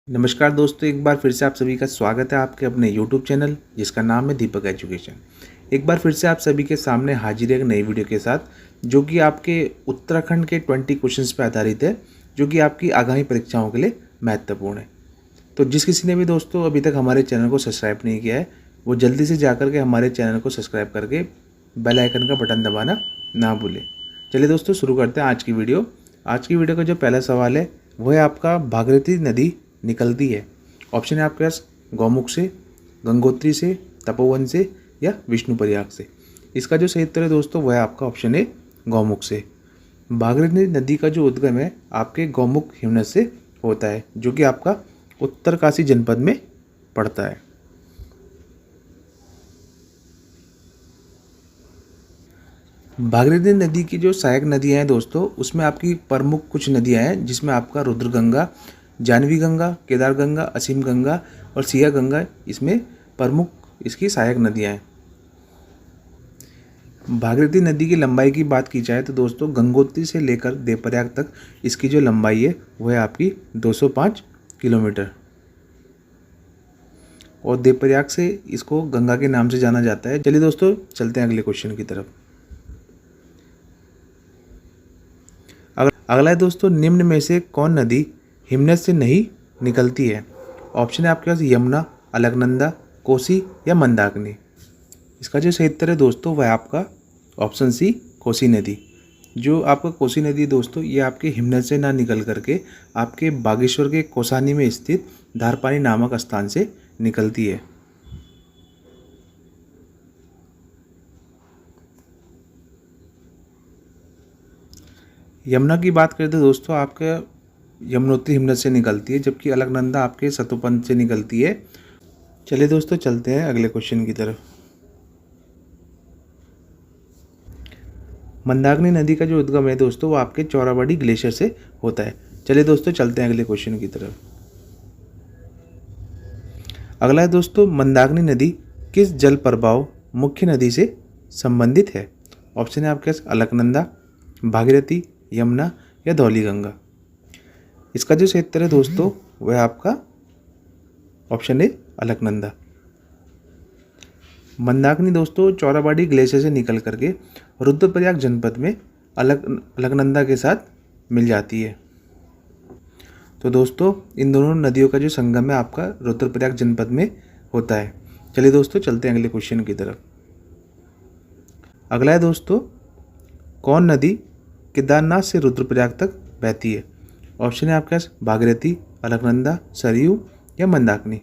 नमस्कार दोस्तों, एक बार फिर से आप सभी का स्वागत है आपके अपने YouTube चैनल जिसका नाम है दीपक एजुकेशन। एक बार फिर से आप सभी के सामने हाजिर है एक नई वीडियो के साथ, जो कि आपके उत्तराखंड के 20 क्वेश्चंस पर आधारित है, जो कि आपकी आगामी परीक्षाओं के लिए महत्वपूर्ण है। तो जिस किसी ने भी दोस्तों अभी तक हमारे चैनल को सब्सक्राइब नहीं किया है, वो जल्दी से जाकर के हमारे चैनल को सब्सक्राइब करके बेल आइकन का बटन दबाना ना भूलें। चलिए दोस्तों, शुरू करते हैं आज की वीडियो। आज की वीडियो का जो पहला सवाल है वो है आपका, भागीरथी नदी निकलती है। ऑप्शन है आपके पास गौमुख से, गंगोत्री से, तपोवन से या विष्णुप्रयाग से। इसका जो सही उत्तर है दोस्तों वह है आपका ऑप्शन है गौमुख से। भागीरथी नदी का जो उद्गम है आपके गौमुख हिमनद से होता है, जो कि आपका उत्तरकाशी जनपद में पड़ता है। भागीरथी नदी की जो सहायक नदियाँ हैं दोस्तों, उसमें आपकी प्रमुख कुछ नदियाँ हैं, जिसमें आपका रुद्रगंगा, जानवी गंगा, केदार गंगा, असीम गंगा और सिया गंगा इसमें प्रमुख इसकी सहायक नदियाँ हैं। भागीरथी नदी की लंबाई की बात की जाए तो दोस्तों, गंगोत्री से लेकर देवप्रयाग तक इसकी जो लंबाई है वह है आपकी 205 किलोमीटर। और देवप्रयाग से इसको गंगा के नाम से जाना जाता है। चलिए दोस्तों, चलते हैं अगले क्वेश्चन की तरफ। अगला है दोस्तों, निम्न में से कौन नदी हिमनद से नहीं निकलती है। ऑप्शन है आपके पास यमुना, अलकनंदा, कोसी या मंदाकिनी। इसका जो सही उत्तर है दोस्तों वह आपका ऑप्शन सी, कोसी नदी। जो आपका कोसी नदी दोस्तों, ये आपके हिमनद से ना निकल करके आपके बागेश्वर के कौसानी में स्थित धारपानी नामक स्थान से निकलती है। यमुना की बात करें तो दोस्तों आपके यमुनोत्री हिमनद से निकलती है, जबकि अलकनंदा आपके सतोपंथ से निकलती है। चलिए दोस्तों, चलते हैं अगले क्वेश्चन की तरफ। मंदाकिनी नदी का जो उद्गम है दोस्तों वो आपके चौराबाड़ी ग्लेशियर से होता है। चलिए दोस्तों, चलते हैं अगले क्वेश्चन की तरफ। अगला है दोस्तों, मंदाकिनी नदी किस जल प्रवाह मुख्य नदी से संबंधित है। ऑप्शन है आपके पास अलकनंदा, भागीरथी, यमुना या धौलीगंगा। इसका जो सही उत्तर है दोस्तों वह आपका ऑप्शन है अलकनंदा। मंदाकिनी दोस्तों चौराबाड़ी ग्लेशियर से निकल करके रुद्रप्रयाग जनपद में अलकनंदा के साथ मिल जाती है। तो दोस्तों, इन दोनों नदियों का जो संगम है आपका रुद्रप्रयाग जनपद में होता है। चलिए दोस्तों, चलते हैं अगले क्वेश्चन की तरफ। अगला है दोस्तों, कौन नदी केदारनाथ से रुद्रप्रयाग तक बहती है। ऑप्शन है आपके पास भागीरथी, अलकनंदा, सरयू या मंदाकिनी।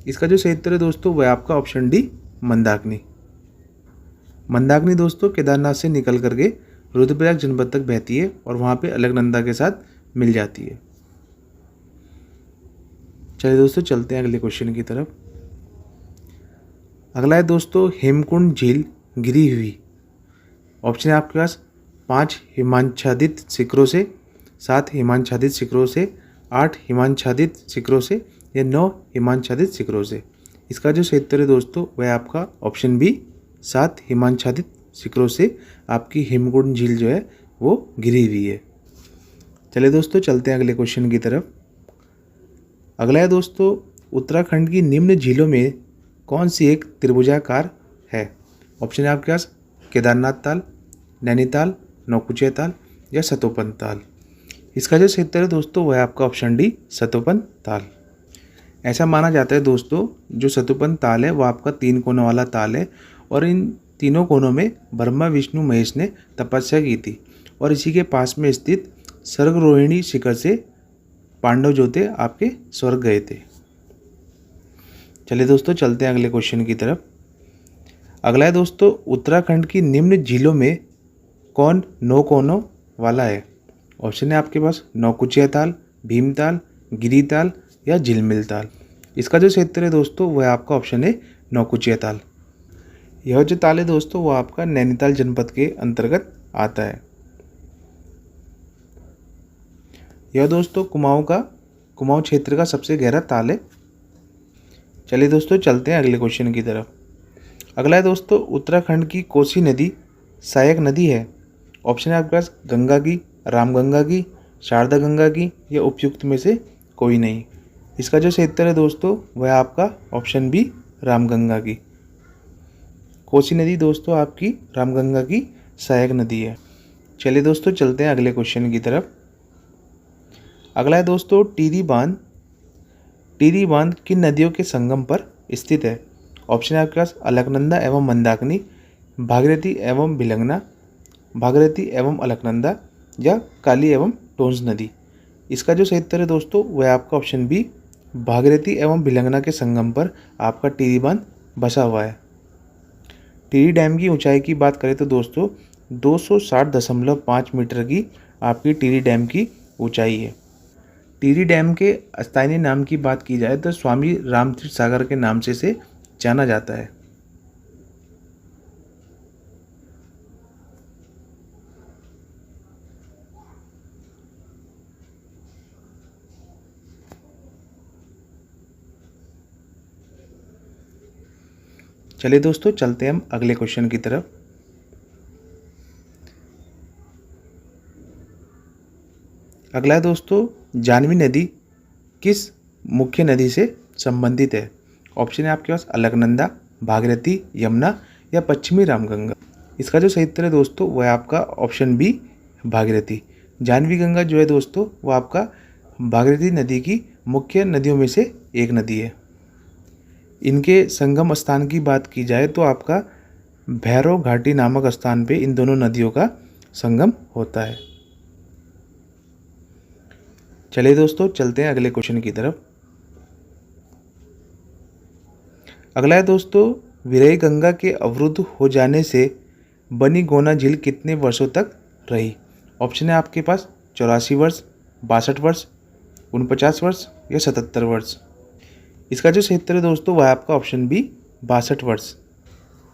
इसका जो सही उत्तर है दोस्तों वह आपका ऑप्शन डी, मंदाकिनी। मंदाकिनी दोस्तों केदारनाथ से निकल करके रुद्रप्रयाग जनपद तक बहती है और वहाँ पे अलकनंदा के साथ मिल जाती है। चलिए दोस्तों, चलते हैं अगले क्वेश्चन की तरफ। अगला है दोस्तों, हेमकुंड झील घिरी हुई। ऑप्शन है आपके पास 5 हिमाच्छादित शिखरों से, 7 हिमाच्छादित शिखरों से, 8 हिमाच्छादित शिखरों से या 9 हिमाच्छादित शिखरों से। इसका जो सही उत्तर है दोस्तों वह आपका ऑप्शन बी, 7 हिमाच्छादित शिखरों से आपकी हेमकुंड झील जो है वो घिरी हुई है। चलिए दोस्तों, चलते हैं अगले क्वेश्चन की तरफ। अगला है दोस्तों, उत्तराखंड की निम्न झीलों में कौन सी एक त्रिभुजाकार है। ऑप्शन है आपके पास केदारनाथ ताल, नैनीताल, नौकुचिया ताल या सतोपंथ ताल। इसका जो सही उत्तर है दोस्तों वह आपका ऑप्शन डी, सतोपंथ ताल। ऐसा माना जाता है दोस्तों, जो सतोपंथ ताल है वो आपका 3 कोनों वाला ताल है और इन तीनों कोनों में ब्रह्मा, विष्णु, महेश ने तपस्या की थी और इसी के पास में स्थित स्वर्गरोहिणी शिखर से पांडव जो थे आपके स्वर्ग गए थे। चलिए दोस्तों, चलते हैं अगले क्वेश्चन की तरफ। अगला है दोस्तों, उत्तराखंड की निम्न झीलों में कौन 9 कोनों वाला है। ऑप्शन है आपके पास नौकुचिया ताल, भीमताल, गिरिताल या झिलमिल ताल। इसका जो सही उत्तर है दोस्तों वह आपका ऑप्शन है नौकुचिया ताल। यह जो ताल है दोस्तों वो आपका नैनीताल जनपद के अंतर्गत आता है। यह दोस्तों कुमाऊं क्षेत्र का सबसे गहरा ताल है। चलिए दोस्तों, चलते हैं अगले क्वेश्चन की तरफ। अगला है दोस्तों, उत्तराखंड की कोसी नदी सहायक नदी है। ऑप्शन है आपके पास गंगा की, रामगंगा की, शारदा गंगा की या उपयुक्त में से कोई नहीं। इसका जो सही उत्तर है दोस्तों वह आपका ऑप्शन बी रामगंगा की। कोसी नदी दोस्तों आपकी रामगंगा की सहायक नदी है। चलिए दोस्तों चलते हैं अगले क्वेश्चन की तरफ। अगला है दोस्तों टिहरी बांध। टिहरी बांध किन नदियों के संगम पर स्थित है? ऑप्शन है आपके पास अलकनंदा एवं मंदाकिनी, भागीरथी एवं भिलंगना, भागीरथी एवं अलकनंदा या काली एवं टोंस नदी। इसका जो सही उत्तर है दोस्तों वह आपका ऑप्शन बी भागीरथी एवं भिलंगना के संगम पर आपका टिहरी बांध बसा हुआ है। टिहरी डैम की ऊंचाई की बात करें तो दोस्तों 260.5 मीटर की आपकी टिहरी डैम की ऊंचाई है। टिहरी डैम के स्थानीय नाम की बात की जाए तो स्वामी रामतीर्थ सागर के नाम से इसे जाना जाता है। चलिए दोस्तों चलते हैं हम अगले क्वेश्चन की तरफ। अगला है दोस्तों जाह्नवी नदी किस मुख्य नदी से संबंधित है? ऑप्शन है आपके पास अलकनंदा, भागीरथी, यमुना या पश्चिमी रामगंगा। इसका जो सही उत्तर है दोस्तों वह आपका ऑप्शन बी भागीरथी। जाह्नवी गंगा जो है दोस्तों वो आपका भागीरथी नदी की मुख्य नदियों में से एक नदी है। इनके संगम स्थान की बात की जाए तो आपका भैरव घाटी नामक स्थान पे इन दोनों नदियों का संगम होता है। चलिए दोस्तों चलते हैं अगले क्वेश्चन की तरफ। अगला है दोस्तों विरई गंगा के अवरुद्ध हो जाने से बनी गोना झील कितने वर्षों तक रही? ऑप्शन है आपके पास 84 वर्ष, 62 वर्ष, 49 वर्ष या 77 वर्ष। इसका जो सही उत्तर है दोस्तों वह आपका ऑप्शन बी 62 वर्ष।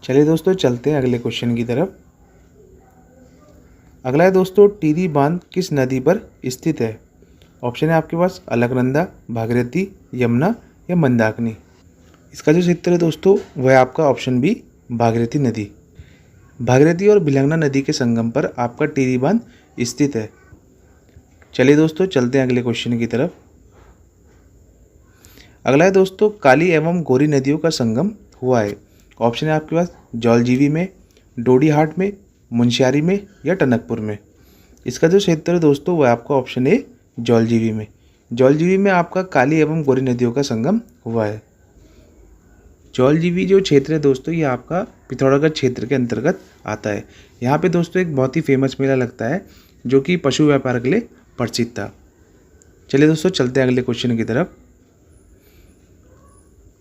चलिए दोस्तों चलते हैं अगले क्वेश्चन की तरफ। अगला है दोस्तों टिहरी बांध किस नदी पर स्थित है? ऑप्शन है आपके पास अलकनंदा, भागीरथी, यमुना या मंदाकिनी। इसका जो सही उत्तर है दोस्तों वह आपका ऑप्शन बी भागीरथी नदी। भागीरथी और भिलंगना नदी के संगम पर आपका टिहरी बांध स्थित है। चलिए दोस्तों चलते हैं अगले क्वेश्चन की तरफ। अगला है दोस्तों काली एवं गोरी नदियों का संगम हुआ है। ऑप्शन है आपके पास जौलजीबी में, डोडीहाट में, मुंशियारी में या टनकपुर में। इसका जो सही उत्तर है दोस्तों वह आपका ऑप्शन है जौलजीबी में। जौलजीबी में आपका काली एवं गोरी नदियों का संगम हुआ है। जौलजीबी जो क्षेत्र है दोस्तों ये आपका पिथौरागढ़ क्षेत्र के अंतर्गत आता है। यहाँ पे दोस्तों एक बहुत ही फेमस मेला लगता है जो कि पशु व्यापार के लिए प्रसिद्ध था। चलिए दोस्तों चलते हैं अगले क्वेश्चन की तरफ।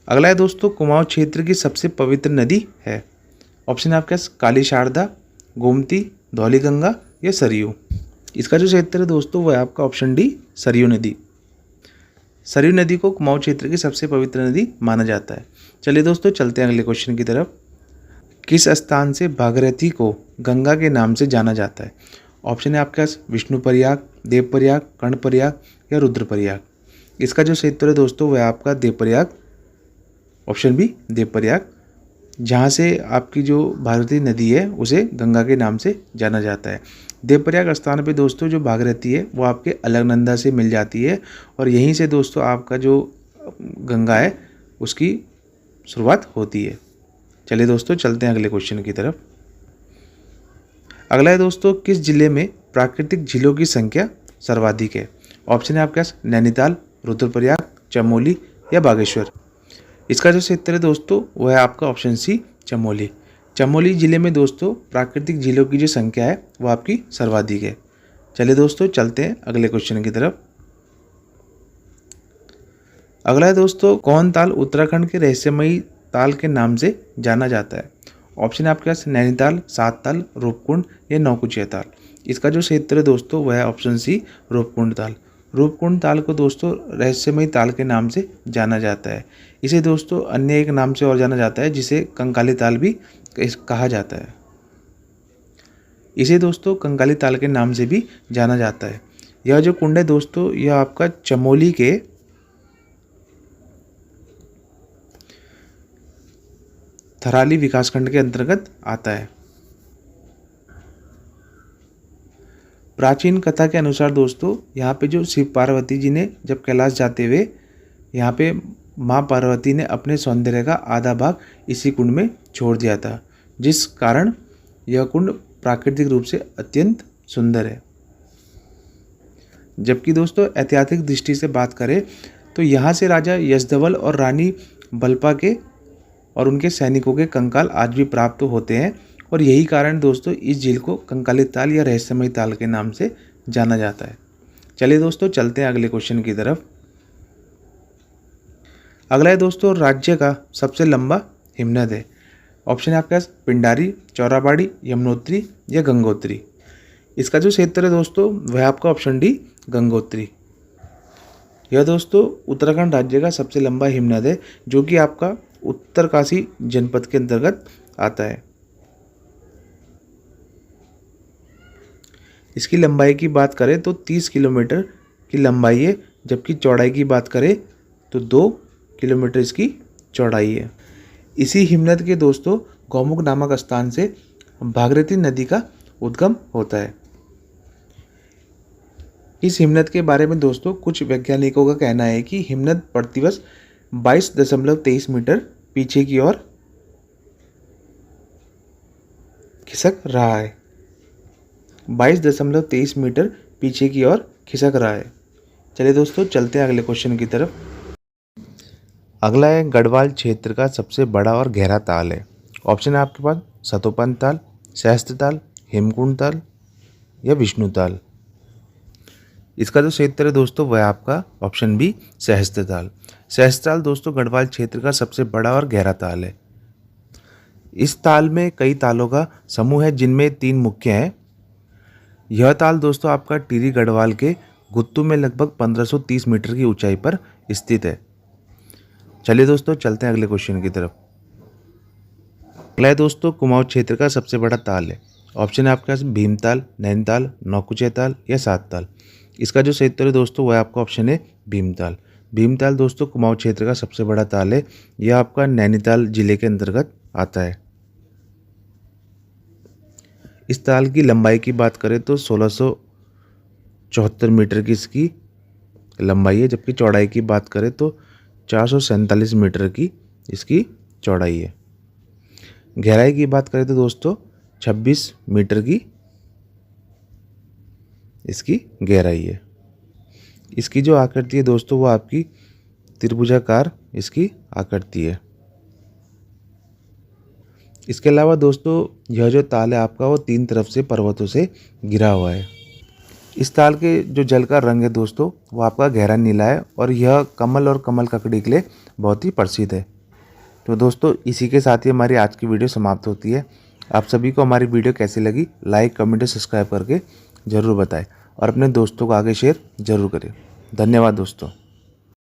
अगला है दोस्तों कुमाऊं क्षेत्र की सबसे पवित्र नदी है। ऑप्शन है आपके पास काली शारदा, गोमती, धौलीगंगा या सरयू। इसका जो सही उत्तर है दोस्तों वह आपका ऑप्शन डी सरयू नदी। सरयू नदी को कुमाऊं क्षेत्र की सबसे पवित्र नदी माना जाता है। चलिए दोस्तों चलते हैं अगले क्वेश्चन की तरफ। किस स्थान से भागीरथी को गंगा के नाम से जाना जाता है? ऑप्शन है आपके पास विष्णुप्रयाग, देवप्रयाग, कर्णप्रयाग या रुद्रप्रयाग। इसका जो सही उत्तर है दोस्तों वह आपका देवप्रयाग, ऑप्शन बी देवप्रयाग, जहाँ से आपकी जो भागीरथी नदी है उसे गंगा के नाम से जाना जाता है। देवप्रयाग स्थान पे दोस्तों जो भागीरथी है वो आपके अलकनंदा से मिल जाती है और यहीं से दोस्तों आपका जो गंगा है उसकी शुरुआत होती है। चलिए दोस्तों चलते हैं अगले क्वेश्चन की तरफ। अगला है दोस्तों किस जिले में प्राकृतिक झीलों की संख्या सर्वाधिक है? ऑप्शन है आपके पास नैनीताल, रुद्रप्रयाग, चमोली या बागेश्वर। इसका जो सही उत्तर है दोस्तों वह है आपका ऑप्शन सी चमोली। चमोली जिले में दोस्तों प्राकृतिक झीलों की जो संख्या है वो आपकी सर्वाधिक है। चलिए दोस्तों चलते हैं अगले क्वेश्चन की तरफ। अगला है दोस्तों कौन ताल उत्तराखंड के रहस्यमयी ताल के नाम से जाना जाता है? ऑप्शन है आपके पास नैनीताल, सात ताल, रूपकुंड या नौकुचिया ताल। इसका जो सही उत्तर है दोस्तों वह है ऑप्शन सी रूपकुंड ताल। रूपकुंड ताल को दोस्तों रहस्यमयी ताल के नाम से जाना जाता है। इसे दोस्तों अन्य एक नाम से और जाना जाता है जिसे कंकाली ताल भी कहा जाता है। इसे दोस्तों कंकाली ताल के नाम से भी जाना जाता है। यह जो कुंड है दोस्तों यह आपका चमोली के थराली विकासखंड के अंतर्गत आता है। प्राचीन कथा के अनुसार दोस्तों यहाँ पे जो शिव पार्वती जी ने जब कैलाश जाते हुए यहाँ पे माँ पार्वती ने अपने सौंदर्य का आधा भाग इसी कुंड में छोड़ दिया था, जिस कारण यह कुंड प्राकृतिक रूप से अत्यंत सुंदर है। जबकि दोस्तों ऐतिहासिक दृष्टि से बात करें तो यहाँ से राजा यशधवल और रानी बल्पा के और उनके सैनिकों के कंकाल आज भी प्राप्त होते हैं, और यही कारण दोस्तों इस झील को कंकालित ताल या रहस्यमय ताल के नाम से जाना जाता है। चलिए दोस्तों चलते हैं अगले क्वेश्चन की तरफ। अगला है दोस्तों, राज्य का सबसे लंबा हिमनद है। ऑप्शन है आपके पास पिंडारी, चौराबाड़ी, यमुनोत्री या गंगोत्री। इसका जो क्षेत्र है दोस्तों वह आपका ऑप्शन डी गंगोत्री। यह दोस्तों उत्तराखंड राज्य का सबसे लंबा हिमनद है, जो कि आपका उत्तरकाशी जनपद के अंतर्गत आता है। इसकी लंबाई की बात करें तो 30 किलोमीटर की लंबाई है, जबकि चौड़ाई की बात करें तो 2 किलोमीटर इसकी चौड़ाई है। इसी हिमनद के दोस्तों गौमुख नामक स्थान से भागीरथी नदी का उद्गम होता है। इस हिमनद के बारे में दोस्तों कुछ वैज्ञानिकों का कहना है कि हिमनद प्रतिवर्ष 22.23 मीटर पीछे की ओर खिसक रहा है। 22.23 मीटर पीछे की ओर खिसक रहा है। चलिए दोस्तों चलते हैं अगले क्वेश्चन की तरफ। अगला है गढ़वाल क्षेत्र का सबसे बड़ा और गहरा ताल है। ऑप्शन है आपके पास सतोपन ताल, सहस्त्र ताल, हेमकुंड ताल या विष्णु ताल। इसका जो क्षेत्र है दोस्तों वह आपका ऑप्शन बी सहस्त्र ताल। सहस्त्र ताल दोस्तों गढ़वाल क्षेत्र का सबसे बड़ा और गहरा ताल है। इस ताल में कई तालों का समूह है, जिनमें 3 मुख्य हैं। यह ताल दोस्तों आपका टिहरी गढ़वाल के गुत्तू में लगभग 1530 मीटर की ऊंचाई पर स्थित है। चलिए दोस्तों चलते हैं अगले क्वेश्चन की तरफ। अगला है दोस्तों कुमाऊं क्षेत्र का सबसे बड़ा ताल है। ऑप्शन है आपके पास भीमताल, नैनीताल, नौकुचिया ताल या सात ताल। इसका जो क्षेत्र है दोस्तों वह आपका ऑप्शन है भीमताल। भीमताल दोस्तों कुमाऊं क्षेत्र का सबसे बड़ा ताल है। यह आपका नैनीताल जिले के अंतर्गत आता है। इस ताल की लंबाई की बात करें तो 1674 मीटर की इसकी लंबाई है, जबकि चौड़ाई की बात करें तो 447 मीटर की इसकी चौड़ाई है। गहराई की बात करें तो दोस्तों 26 मीटर की इसकी गहराई है। इसकी जो आकृति है दोस्तों वो आपकी त्रिभुजाकार इसकी आकृति है। इसके अलावा दोस्तों यह जो ताल है आपका वो 3 तरफ से पर्वतों से घिरा हुआ है। इस ताल के जो जल का रंग है दोस्तों वो आपका गहरा नीला है, और यह कमल और कमल ककड़ी के लिए बहुत ही प्रसिद्ध है। तो दोस्तों इसी के साथ ही हमारी आज की वीडियो समाप्त होती है। आप सभी को हमारी वीडियो कैसी लगी लाइक, कमेंट और सब्सक्राइब करके ज़रूर बताएं, और अपने दोस्तों को आगे शेयर ज़रूर करें। धन्यवाद दोस्तों।